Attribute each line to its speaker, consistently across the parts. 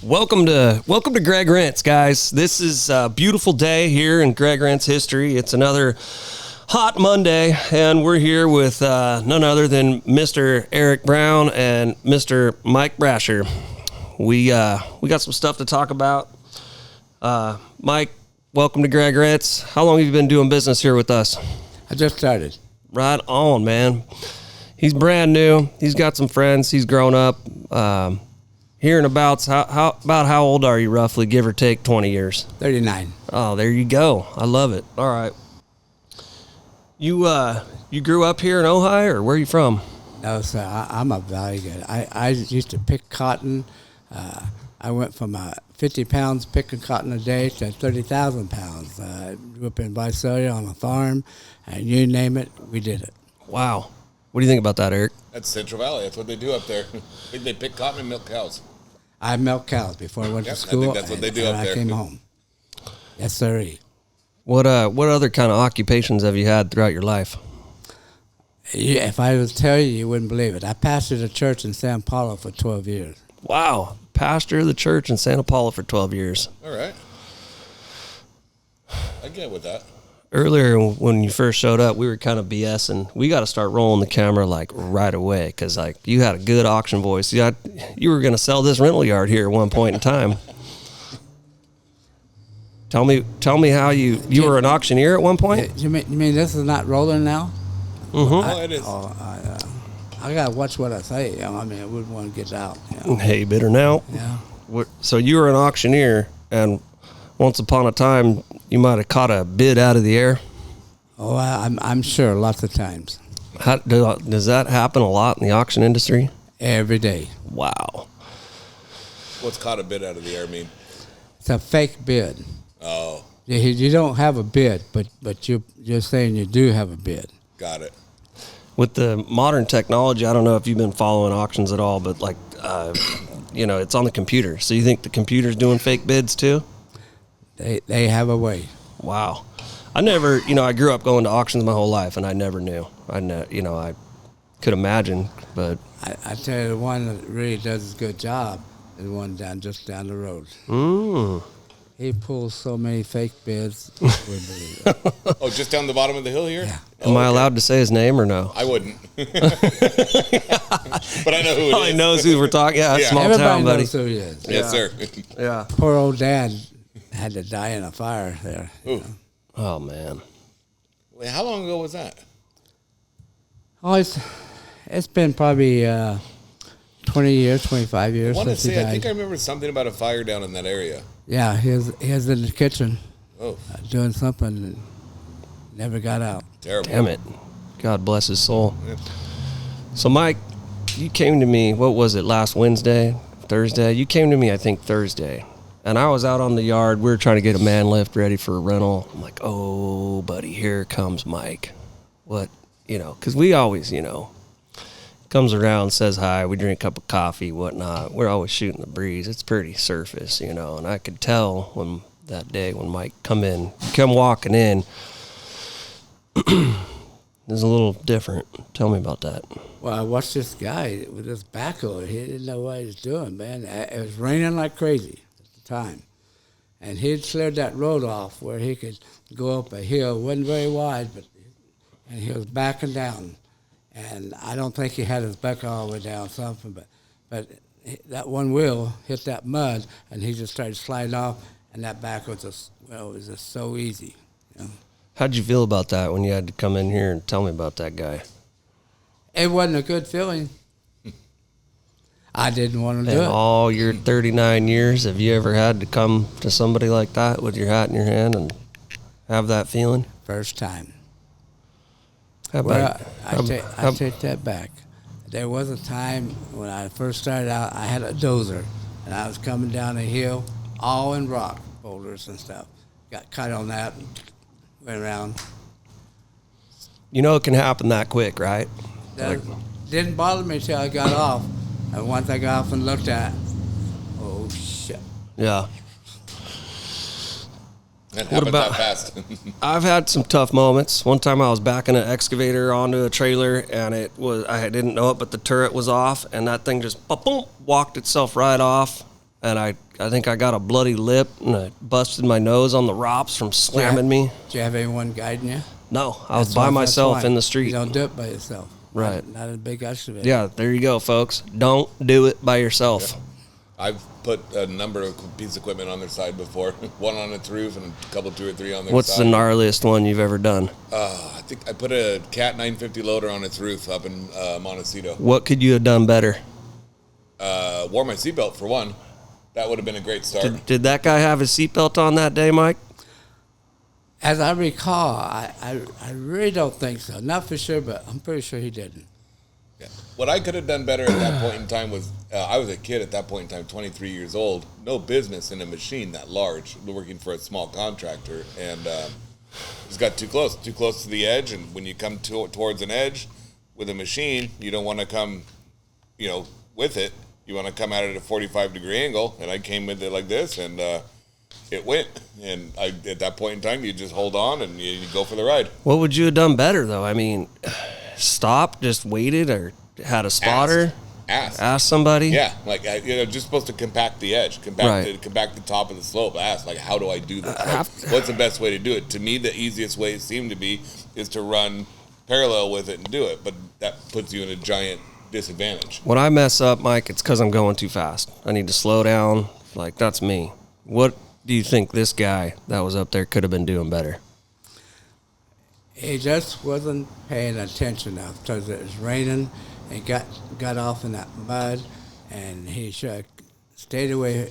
Speaker 1: Welcome to Greg Rent's, guys. This is a beautiful day here in Greg Rent's history. It's another hot Monday, and we're here with none other than Mr. Eric Brown and Mr. Mike Brasher. We got some stuff to talk about. Mike, welcome to Greg Rent's. How long have you been doing business here with us?
Speaker 2: I just started.
Speaker 1: Right on, man. He's brand new. He's got some friends. He's grown up. Hearing about how old are you roughly, give or take 20 years?
Speaker 2: 39.
Speaker 1: Oh, there you go. I love it. All right. You grew up here in Ohio, or where are you from?
Speaker 2: No, sir. I'm a valley guy. I used to pick cotton. I went from 50 pounds picking cotton a day to 30,000 pounds. Grew up in Visalia on a farm, and you name it, we did it.
Speaker 1: Wow. What do you think about that, Eric?
Speaker 3: That's Central Valley. That's what they do up there. I think they pick cotton and milk cows.
Speaker 2: I milked cows before I went to school.
Speaker 3: I think that's what they do up there.
Speaker 2: I came home. Yes, sir.
Speaker 1: What other kind of occupations have you had throughout your life?
Speaker 2: Yeah, if I was to tell you, you wouldn't believe it. I pastored a church in San Paulo for 12 years.
Speaker 1: Wow. Pastor of the church in Santa Paula for 12 years.
Speaker 3: All right. I get with that.
Speaker 1: Earlier, when you first showed up, we were kind of BSing. We got to start rolling the camera like right away because like you had a good auction voice. You were going to sell this rental yard here at one point in time. Tell me how you were an auctioneer at one point.
Speaker 2: You mean this is not rolling now?
Speaker 1: Mm-hmm.
Speaker 3: It is.
Speaker 2: I gotta watch what I say. I mean, I wouldn't want to get out.
Speaker 1: Hey, bitter now.
Speaker 2: Yeah.
Speaker 1: So you were an auctioneer, and once upon a time, you might have caught a bid out of the air.
Speaker 2: Oh, I'm sure, lots of times.
Speaker 1: Does that happen a lot in the auction industry?
Speaker 2: Every day.
Speaker 1: Wow.
Speaker 3: What's caught a bid out of the air mean?
Speaker 2: It's a fake bid.
Speaker 3: Oh.
Speaker 2: You don't have a bid, but you're saying you do have a bid.
Speaker 3: Got it.
Speaker 1: With the modern technology, I don't know if you've been following auctions at all, but like, it's on the computer. So you think the computer's doing fake bids too?
Speaker 2: They have a way.
Speaker 1: Wow. I grew up going to auctions my whole life, and I never knew. I could imagine, but
Speaker 2: I tell you, the one that really does a good job is one just down the road. He pulls so many fake bids. You wouldn't believe it.
Speaker 3: Oh, just down the bottom of the hill here?
Speaker 2: Yeah.
Speaker 1: Am I allowed to say his name or no?
Speaker 3: I wouldn't. But I know who it
Speaker 1: Probably
Speaker 3: is.
Speaker 1: knows who we're talking. Yeah,
Speaker 3: Yeah.
Speaker 1: small
Speaker 2: Everybody
Speaker 1: town, buddy.
Speaker 2: knows who he is.
Speaker 3: Yes, sir.
Speaker 1: Yeah.
Speaker 2: Poor old dad had to die in a fire there.
Speaker 3: Ooh.
Speaker 1: Oh, man.
Speaker 3: Wait, how long ago was that?
Speaker 2: Oh, it's been probably 20 years, 25 years
Speaker 3: I want to
Speaker 2: since he
Speaker 3: say, I
Speaker 2: died.
Speaker 3: think I remember something about a fire down in that area.
Speaker 2: Yeah, he was in the kitchen
Speaker 3: Oh,
Speaker 2: doing something and never got out.
Speaker 3: terrible.
Speaker 1: Damn it. God bless his soul.
Speaker 3: Yeah.
Speaker 1: So, Mike, you came to me, what was it, last Wednesday, Thursday? You came to me, I think, Thursday. And I was out on the yard. We were trying to get a man lift ready for a rental. I'm like, oh, buddy, here comes Mike. What, because we always, comes around, says hi, we drink a cup of coffee, whatnot. We're always shooting the breeze. It's pretty surface, and I could tell when that day when Mike come walking in, it was a little different. Tell me about that.
Speaker 2: Well, I watched this guy with this backhoe. He didn't know what he was doing, man. It was raining like crazy at the time. And he'd cleared that road off where he could go up a hill. It wasn't very wide, and he was backing down. And I don't think he had his back all the way down something, but that one wheel hit that mud, and he just started sliding off, and that back was just so easy.
Speaker 1: How'd you feel about that when you had to come in here and tell me about that guy?
Speaker 2: It wasn't a good feeling. I didn't want to do
Speaker 1: In
Speaker 2: it.
Speaker 1: all your 39 years, have you ever had to come to somebody like that with your hat in your hand and have that feeling?
Speaker 2: First time.
Speaker 1: How
Speaker 2: Well,
Speaker 1: about,
Speaker 2: I take that back. There was a time when I first started out, I had a dozer, and I was coming down a hill, all in rock boulders and stuff. Got caught on that, and went around.
Speaker 1: it can happen that quick, right?
Speaker 2: That didn't bother me until I got off. And once I got off and looked at it, oh, shit.
Speaker 1: Yeah.
Speaker 3: It happened
Speaker 1: about-
Speaker 3: that fast.
Speaker 1: I've had some tough moments. One time I was backing an excavator onto a trailer, and I didn't know it, but the turret was off, and that thing just boom, walked itself right off. and I think I got a bloody lip, and I busted my nose on the ROPS from slamming me.
Speaker 2: Do you have anyone guiding you?
Speaker 1: No, I was by myself in the street.
Speaker 2: You don't do it by yourself.
Speaker 1: Right.
Speaker 2: Not a big excavator.
Speaker 1: Yeah, there you go, folks. Don't do it by yourself.
Speaker 3: Yeah. I've put a number of pieces of equipment on their side before. One on its roof and a couple, 2 or 3 on their
Speaker 1: What's
Speaker 3: side.
Speaker 1: the gnarliest one you've ever done?
Speaker 3: I think I put a Cat 950 loader on its roof up in Montecito.
Speaker 1: What could you have done better?
Speaker 3: Wore my seatbelt for one. That would have been a great start.
Speaker 1: Did that guy have his seatbelt on that day, Mike?
Speaker 2: As I recall, I really don't think so. Not for sure, but I'm pretty sure he didn't.
Speaker 3: Yeah. What I could have done better at that point in time was, I was a kid at that point in time, 23 years old, no business in a machine that large, working for a small contractor, and just got too close to the edge. And when you come towards an edge with a machine, you don't want to come, with it. You want to come at it at a 45-degree angle, and I came with it like this, and it went. And at that point in time, you just hold on and you go for the ride.
Speaker 1: What would you have done better, though? I mean, stopped, just waited, or had a spotter? Ask somebody?
Speaker 3: Yeah, like just supposed to compact the edge, compact the top of the slope. Ask, like, how do I do this? Like, what's the best way to do it? To me, the easiest way it seemed to be is to run parallel with it and do it, but that puts you in a giant disadvantage.
Speaker 1: When I mess up, Mike, it's because I'm going too fast. I need to slow down. Like, that's me. What do you think this guy that was up there could have been doing better?
Speaker 2: He just wasn't paying attention enough because it was raining and got off in that mud, and he should have stayed away,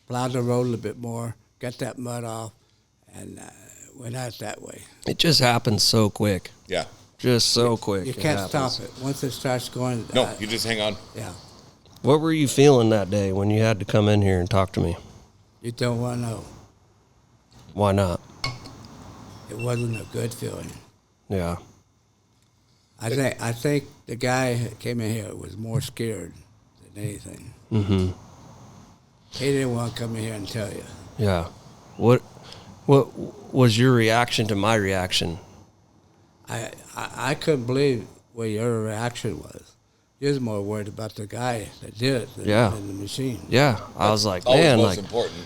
Speaker 2: plowed the road a little bit more, got that mud off, and went out that way.
Speaker 1: It just happens so quick.
Speaker 3: Yeah.
Speaker 1: Just so quick.
Speaker 2: You can't stop it. Once it starts going...
Speaker 3: No, you just hang on.
Speaker 2: Yeah.
Speaker 1: What were you feeling that day when you had to come in here and talk to me?
Speaker 2: You don't want to know.
Speaker 1: Why not?
Speaker 2: It wasn't a good feeling.
Speaker 1: Yeah.
Speaker 2: I think the guy that came in here was more scared than anything.
Speaker 1: Mm-hmm.
Speaker 2: He didn't want to come in here and tell you.
Speaker 1: Yeah. What was your reaction to my reaction?
Speaker 2: I couldn't believe what your reaction was. You was more worried about the guy that did it than the machine.
Speaker 1: Yeah. I was like,
Speaker 3: always
Speaker 1: man,
Speaker 3: most important.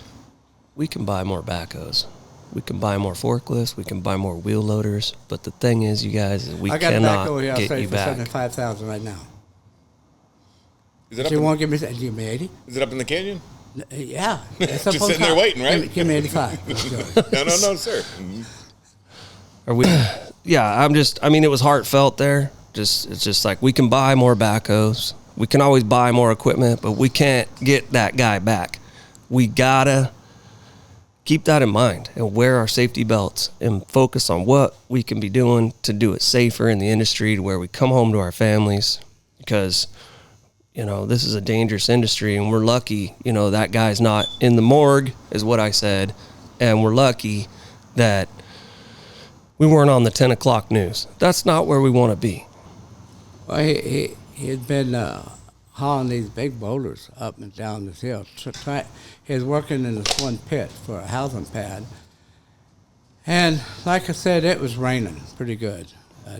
Speaker 1: We can buy more backhoes. We can buy more forklifts. We can buy more wheel loaders. But the thing is, you guys, we cannot
Speaker 2: get you back.
Speaker 1: I'll
Speaker 2: for
Speaker 1: back.
Speaker 2: $75,000 right now.
Speaker 3: Is it up?
Speaker 2: You won't give me 80?
Speaker 3: Is it up in the canyon?
Speaker 2: Yeah.
Speaker 3: Just sitting there waiting, right?
Speaker 2: Give me 85.
Speaker 3: No, sir.
Speaker 1: Are we? Yeah, it was heartfelt there. It's just like, we can buy more backhoes. We can always buy more equipment, but we can't get that guy back. We gotta keep that in mind and wear our safety belts and focus on what we can be doing to do it safer in the industry, to where we come home to our families, because this is a dangerous industry, and we're lucky, that guy's not in the morgue, is what I said, and we're lucky that we weren't on the 10 o'clock news. That's not where we want to be.
Speaker 2: Well, he had been hauling these big boulders up and down this hill. He was working in this one pit for a housing pad. And like I said, it was raining pretty good.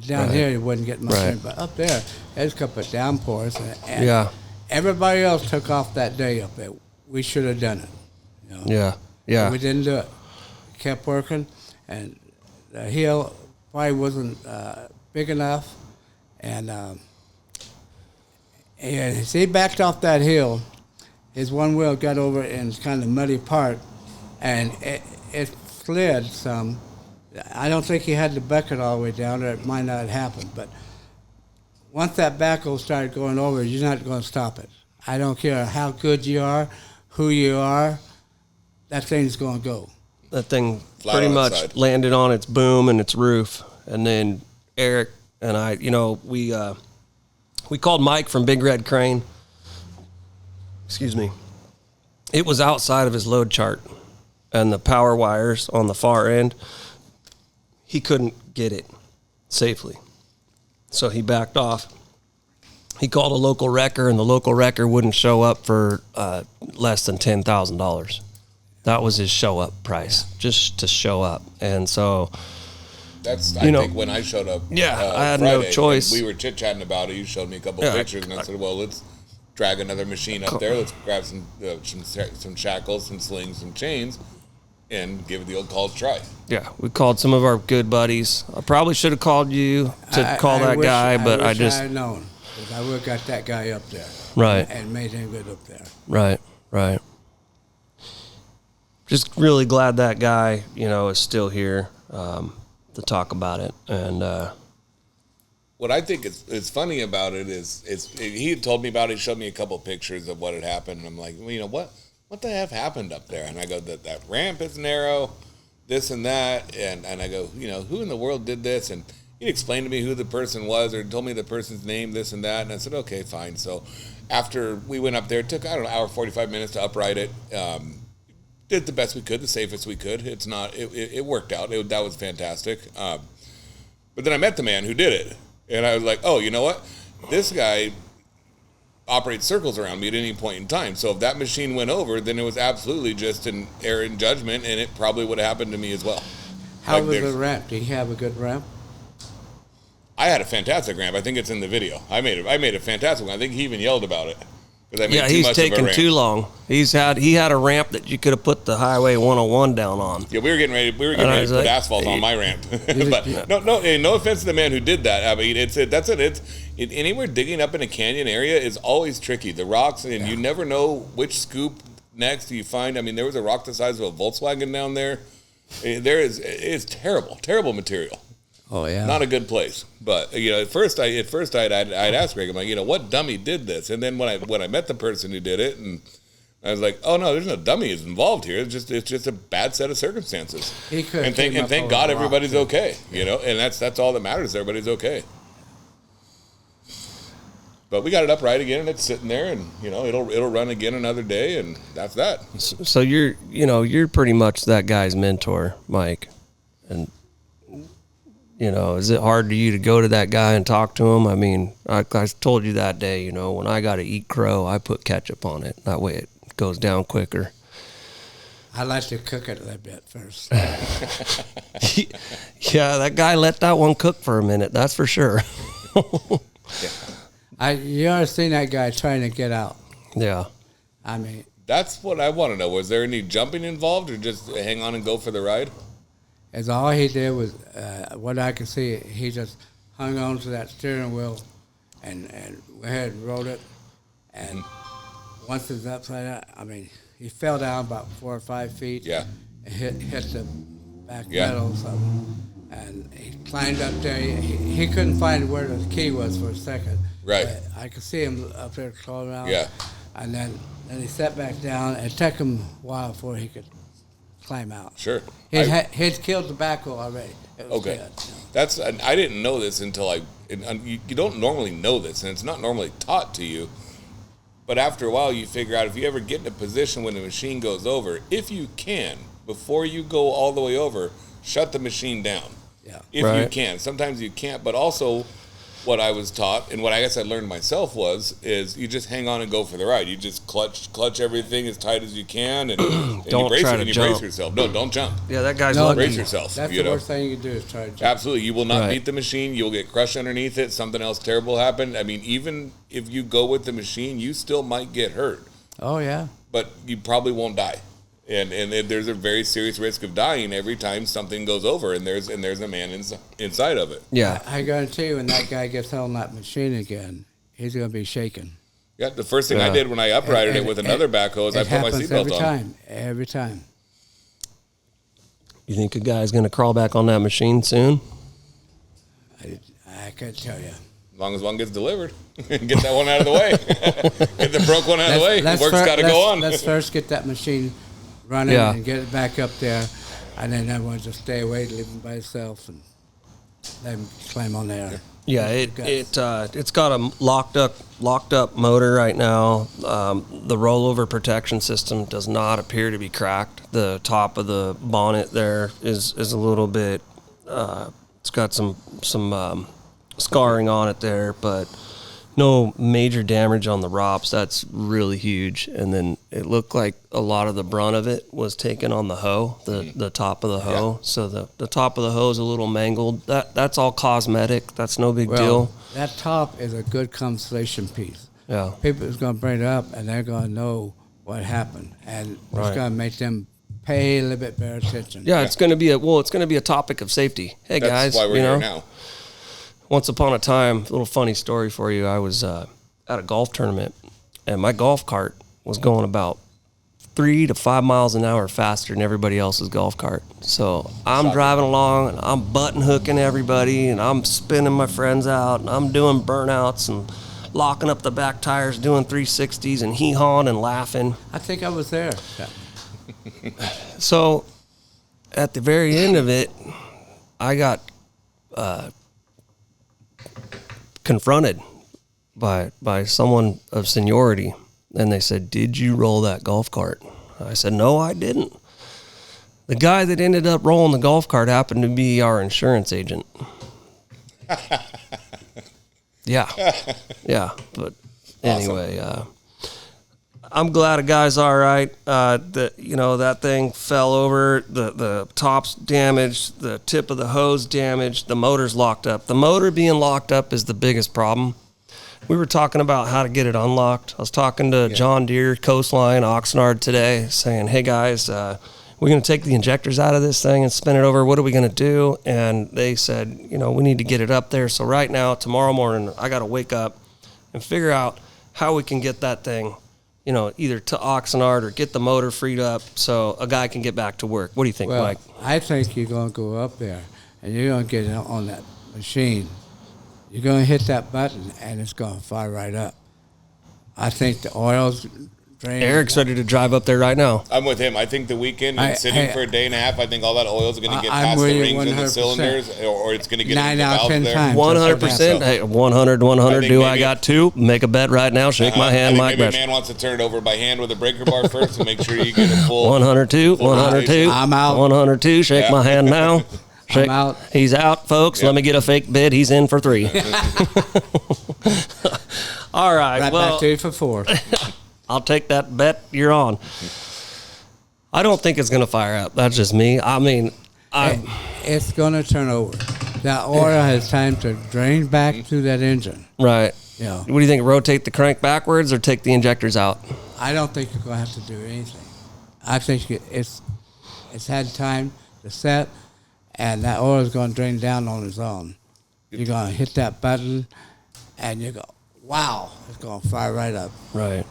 Speaker 2: Down here, you wouldn't get much rain, but up there, there's a couple of downpours. And everybody else took off that day up there. We should have done it.
Speaker 1: Yeah.
Speaker 2: But we didn't do it. We kept working, and the hill probably wasn't big enough. And as he backed off that hill, his one wheel got over in kind of muddy part, and it slid some. I don't think he had the bucket all the way down, or it might not have happened. But once that backhoe started going over, you're not going to stop it. I don't care how good you are, who you are, that thing's going to go.
Speaker 1: That thing pretty much landed on its boom and its roof. And then Eric and I, we called Mike from Big Red Crane. Excuse me. It was outside of his load chart, and the power wires on the far end, he couldn't get it safely. So he backed off. He called a local wrecker, and the local wrecker wouldn't show up for less than $10,000. That was his show up price, just to show up. And so
Speaker 3: that's, I think, when I showed up.
Speaker 1: Yeah, I had
Speaker 3: Friday,
Speaker 1: no choice.
Speaker 3: We were chit chatting about it. You showed me a couple of pictures, and I said, "Well, let's drag another machine up there. Let's grab some shackles, some slings, some chains, and give it the old college try.
Speaker 1: Yeah, we called some of our good buddies. I probably should have called you to call that guy, but I just...
Speaker 2: I had known, because I would have got that guy up there.
Speaker 1: Right.
Speaker 2: And made him good up there.
Speaker 1: Right. Just really glad that guy, is still here to talk about it. And
Speaker 3: what I think is funny about it is he had told me about it. He showed me a couple of pictures of what had happened. And I'm like, well, what the heck happened up there? And I go, that ramp is narrow, this and that. And I go, who in the world did this? And he explained to me who the person was, or told me the person's name, this and that. And I said, okay, fine. So after we went up there, it took, I don't know, an hour, 45 minutes to upright it. Did the best we could, the safest we could. It worked out. That was fantastic. But then I met the man who did it. And I was like, oh, you know what? This guy operates circles around me at any point in time. So if that machine went over, then it was absolutely just an error in judgment, and it probably would have happened to me as well.
Speaker 2: How was the ramp? Did he have a good ramp?
Speaker 3: I had a fantastic ramp. I think it's in the video. I made a fantastic one. I think he even yelled about it.
Speaker 1: He's taking too long. He had a ramp that you could have put the Highway 101 down on.
Speaker 3: Yeah, we were getting ready to put asphalt on my ramp. But no offense to the man who did that. I mean, anywhere digging up in a canyon area is always tricky. The rocks, and you never know which scoop next you find. I mean, there was a rock the size of a Volkswagen down there. It's terrible material.
Speaker 2: Oh yeah,
Speaker 3: not a good place. But at first I'd ask Greg, I'm like, what dummy did this? And then when I met the person who did it, and I was like, oh no, there's no dummies involved here. It's just a bad set of circumstances. And thank God everybody's okay. And that's all that matters. Everybody's okay. But we got it upright again, and it's sitting there, and it'll run again another day, and that's that.
Speaker 1: So you're pretty much that guy's mentor, Mike, and. Is it hard for you to go to that guy and talk to him? I mean, I told you that day, when I got to eat crow, I put ketchup on it. That way it goes down quicker.
Speaker 2: I like to cook it a little bit first.
Speaker 1: Yeah, that guy let that one cook for a minute, that's for sure.
Speaker 2: You ever seen that guy trying to get out?
Speaker 1: Yeah.
Speaker 2: I mean.
Speaker 3: That's what I want to know. Was there any jumping involved, or just hang on and go for the ride?
Speaker 2: As all he did was, what I could see, he just hung on to that steering wheel and went ahead and rode it. And once it's upside down, I mean, he fell down about 4 or 5 feet.
Speaker 3: Yeah.
Speaker 2: And hit the back pedal or something. And he climbed up there. He couldn't find where the key was for a second.
Speaker 3: Right.
Speaker 2: But I could see him up there crawling around.
Speaker 3: Yeah.
Speaker 2: And then he sat back down. It took him a while before he could climb out.
Speaker 3: Sure.
Speaker 2: He'd killed the backhoe already.
Speaker 3: Okay. I didn't know this until you don't normally know this, and it's not normally taught to you. But after a while, you figure out if you ever get in a position when the machine goes over, if you can, before you go all the way over, shut the machine down.
Speaker 2: Yeah.
Speaker 3: If you can. Sometimes you can't, but also what I was taught, and what I guess I learned myself is you just hang on and go for the ride. You just clutch everything as tight as you can, and
Speaker 1: don't
Speaker 3: you brace
Speaker 1: try
Speaker 3: it
Speaker 1: to
Speaker 3: and you
Speaker 1: jump.
Speaker 3: brace yourself. No, don't jump.
Speaker 1: Yeah, that guy's
Speaker 2: No,
Speaker 3: brace yourself.
Speaker 2: That's the worst thing you can do is try to jump.
Speaker 3: Absolutely. You will not
Speaker 1: Right.
Speaker 3: beat the machine. You'll get crushed underneath it. Something else terrible will happen. I mean, even if you go with the machine, you still might get hurt,
Speaker 2: Oh, yeah.
Speaker 3: but you probably won't die. And there's a very serious risk of dying every time something goes over, and there's a man inside of it.
Speaker 1: Yeah.
Speaker 2: I guarantee you when that guy gets on that machine again, he's going to be shaking.
Speaker 3: Yeah, the first thing I did when I uprighted it with another backhoe is I put my seatbelt on.
Speaker 2: Every time.
Speaker 1: You think a guy's going to crawl back on that machine soon?
Speaker 2: I can't tell you.
Speaker 3: As long as one gets delivered. Get that one out of the way. Get the broke one out of the way. Work's got to go on.
Speaker 2: Let's first get that machine running
Speaker 1: Yeah.
Speaker 2: and get it back up there, and then everyone just stay away, leave him by himself, and let him climb on there.
Speaker 1: Yeah, it's got a locked up motor right now. The rollover protection system does not appear to be cracked. The top of the bonnet there is a little bit. It's got some scarring on it there, but no major damage on the ROPS. That's really huge. And then it looked like a lot of the brunt of it was taken on the hoe, the top of the hoe. Yeah. So the top of the hoe is a little mangled. That's all cosmetic. That's no big deal.
Speaker 2: That top is a good consolation piece.
Speaker 1: Yeah.
Speaker 2: People is going to bring it up, and they're going to know what happened, and it's
Speaker 1: Right.
Speaker 2: going to make them pay a little bit better attention.
Speaker 1: Yeah, it's going to be a topic of safety. Hey
Speaker 3: That's
Speaker 1: guys,
Speaker 3: why we're here now.
Speaker 1: Once upon a time, a little funny story for you. I was at a golf tournament, and my golf cart was going about 3 to 5 miles an hour faster than everybody else's golf cart. So I'm driving along, and I'm button hooking everybody, and I'm spinning my friends out, and I'm doing burnouts and locking up the back tires, doing 360s, and hee-hawing and laughing.
Speaker 2: I think I was there.
Speaker 1: So at the very end of it, I got confronted by someone of seniority, and they said, "Did you roll that golf cart?" I said, "No, I didn't." The guy that ended up rolling the golf cart happened to be our insurance agent. Yeah, but anyway, I'm glad a guy's all right. That thing fell over, the top's damaged, the tip of the hose damaged, the motor's locked up. The motor being locked up is the biggest problem. We were talking about how to get it unlocked. I was talking to John Deere, Coastline, Oxnard today, saying, "Hey guys, we're going to take the injectors out of this thing and spin it over. What are we going to do?" And they said, we need to get it up there. So right now, tomorrow morning, I got to wake up and figure out how we can get that thing, either to Oxnard or get the motor freed up so a guy can get back to work. What do you think,
Speaker 2: Well,
Speaker 1: Mike?
Speaker 2: I think you're going to go up there, and you're going to get on that machine. You're going to hit that button, and it's going to fire right up. I think the oil's drained.
Speaker 1: Eric's ready to drive up there right now.
Speaker 3: I'm with him. I think the weekend and sitting for a day and a half, I think all that oil is going to get
Speaker 2: I'm
Speaker 3: past
Speaker 2: with
Speaker 3: the
Speaker 2: you
Speaker 3: rings and the
Speaker 2: 100%.
Speaker 3: cylinders, or it's going to get
Speaker 2: 9
Speaker 3: into the
Speaker 2: out of
Speaker 3: valves
Speaker 2: 10
Speaker 3: there.
Speaker 2: times.
Speaker 1: 100%. Hey, 100.
Speaker 3: I
Speaker 1: Do
Speaker 3: think
Speaker 1: I got two? Make a bet right now. Shake my hand,
Speaker 3: I think
Speaker 1: Mike.
Speaker 3: maybe a man wants to turn it over by hand with a breaker bar first to make sure you get a full.
Speaker 1: 102. 102.
Speaker 2: I'm out.
Speaker 1: 102. Shake my hand now. Shake.
Speaker 2: I'm out.
Speaker 1: He's out, folks.
Speaker 3: Yep.
Speaker 1: Let me get a fake bid. He's in for 3. All right.
Speaker 2: Right
Speaker 1: Well,
Speaker 2: back to you for 4.
Speaker 1: I'll take that bet. You're on. I don't think it's going to fire up. That's just me. I mean,
Speaker 2: It's going to turn over. That oil has time to drain back through that engine.
Speaker 1: right.
Speaker 2: Yeah.
Speaker 1: What do you think? Rotate the crank backwards or take the injectors out?
Speaker 2: I don't think you're going to have to do anything. I think it's had time to set, and that oil is going to drain down on its own. You're going to hit that button, and you go, wow, it's going to fire right up.
Speaker 1: Right.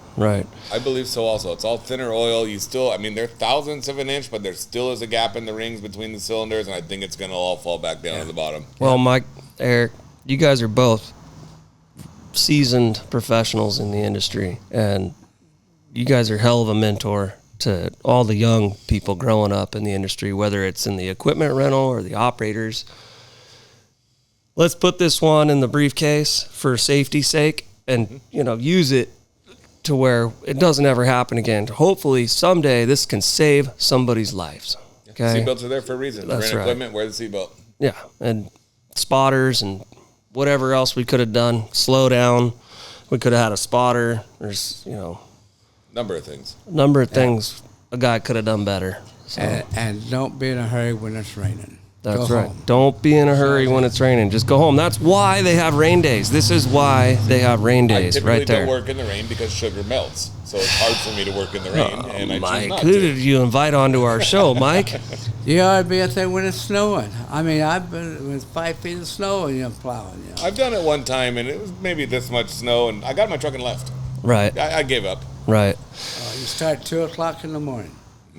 Speaker 3: I believe so also. It's all thinner oil. They're thousandths of an inch, but there still is a gap in the rings between the cylinders, and I think it's going to all fall back down to the bottom.
Speaker 1: Well, Mike, Eric, you guys are both seasoned professionals in the industry, and you guys are hell of a mentor to all the young people growing up in the industry, whether it's in the equipment rental or the operators. Let's put this one in the briefcase for safety's sake and, use it to where it doesn't ever happen again. Hopefully someday this can save somebody's lives. Okay.
Speaker 3: Seatbelts are there for a reason.
Speaker 1: That's
Speaker 3: Rent
Speaker 1: right.
Speaker 3: equipment, wear the seatbelt.
Speaker 1: Yeah. And spotters and whatever else we could have done, slow down. We could have had a spotter. There's,
Speaker 3: Number of things.
Speaker 1: number of things a guy could have done better. So
Speaker 2: And don't be in a hurry when it's raining.
Speaker 1: that's
Speaker 2: Go
Speaker 1: right.
Speaker 2: home.
Speaker 1: Don't be in a hurry when it's raining. Just go home. That's why they have rain days. This is why they have rain
Speaker 3: I
Speaker 1: days
Speaker 3: typically
Speaker 1: right there.
Speaker 3: don't work in the rain because sugar melts. So it's hard for me to work in the rain, and I choose
Speaker 1: Mike,
Speaker 3: not
Speaker 1: who
Speaker 3: to.
Speaker 1: did you invite onto our show, Mike?
Speaker 2: You ought to be out there when it's snowing. I mean, I've been with 5 feet of snow and you're plowing.
Speaker 3: I've done it one time, and it was maybe this much snow, and I got in my truck and left.
Speaker 1: Right,
Speaker 3: I gave up.
Speaker 1: right.
Speaker 2: You start 2 o'clock in the morning.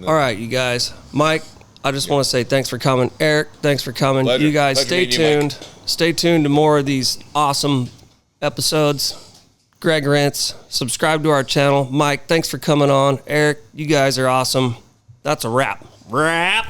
Speaker 1: All right, you guys. Mike, I just want to say thanks for coming. Eric, thanks for coming.
Speaker 3: Pleasure.
Speaker 1: You guys,
Speaker 3: Pleasure
Speaker 1: stay
Speaker 3: meeting you, Mike.
Speaker 1: tuned. Stay tuned to more of these awesome episodes. Greg Rentz, subscribe to our channel. Mike, thanks for coming on. Eric, you guys are awesome. That's a wrap. Wrap.